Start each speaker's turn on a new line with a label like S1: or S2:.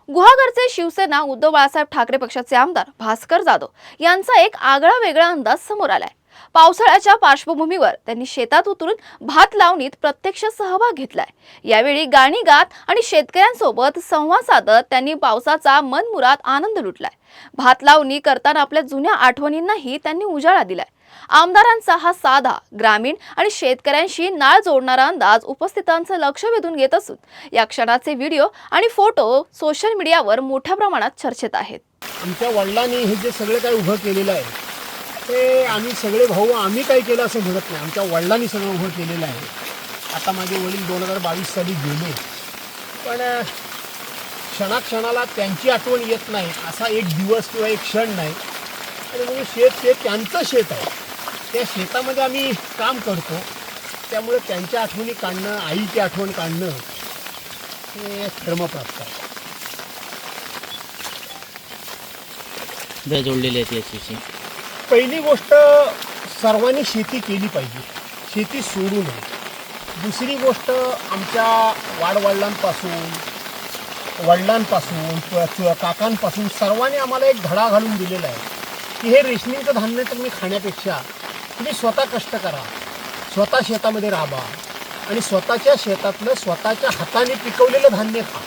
S1: गुहागरचे शिवसेना उद्धव बाळासाहेब ठाकरे पक्षाचे आमदार भास्कर जाधव यांचा एक आगळा वेगळा अंदाज समोर आलाय। पावसाळ्याच्या पार्श्वभूमीवर त्यांनी शेतात उतरून भात लावणीत प्रत्यक्ष सहभाग घेतलाय। यावेळी गाणी गात आणि शेतकऱ्यांसोबत संवाद साधत त्यांनी पावसाचा मनमुराद आनंद लुटलाय। भात लावणी करताना आपल्या जुन्या आठवणींनाही त्यांनी उजाळा दिलाय। आमदारांचा हा साधा, ग्रामीण आणि शेतकऱ्यांशी नाळ जोडणारा अंदाज उपस्थितांचं लक्ष वेधून घेत असून या क्षणाचे व्हिडिओ आणि फोटो सोशल मीडियावर मोठ्या प्रमाणात चर्चेत आहेत।
S2: आमच्या वडिलांनी हे जे सगळे काही उभं केलेलं आहे ते आम्ही सगळे भाऊ आम्ही काय केलं असं म्हणत नाही, आमच्या वडिलांनी सगळं उभं केलेलं आहे। आता माझे वडील 2022 साली गेले, पण क्षणाक्षणाला त्यांची आठवण येत नाही असा एक दिवस किंवा एक क्षण नाही। आणि म्हणजे शेत त्यांचं शेत आहे, त्या शेतामध्ये आम्ही काम करतो, त्यामुळे त्यांच्या आठवणी काढणं, आईची आठवण काढणं हे धर्मप्राप्त आहे।
S3: जोडलेले आहेत याच्याशी।
S2: पहिली गोष्ट, सर्वांनी शेती केली पाहिजे, शेती सोडू नये। दुसरी गोष्ट, आमच्या वडिलांपासून काकांपासून सर्वांनी आम्हाला एक धडा घालून दिलेला आहे की हे रेशनिंगचं धान्य तुम्ही खाण्यापेक्षा तुम्ही स्वतः कष्ट करा, स्वतः शेतामध्ये राहा आणि स्वतःच्या शेतातलं स्वतःच्या हाताने पिकवलेलं धान्य खा।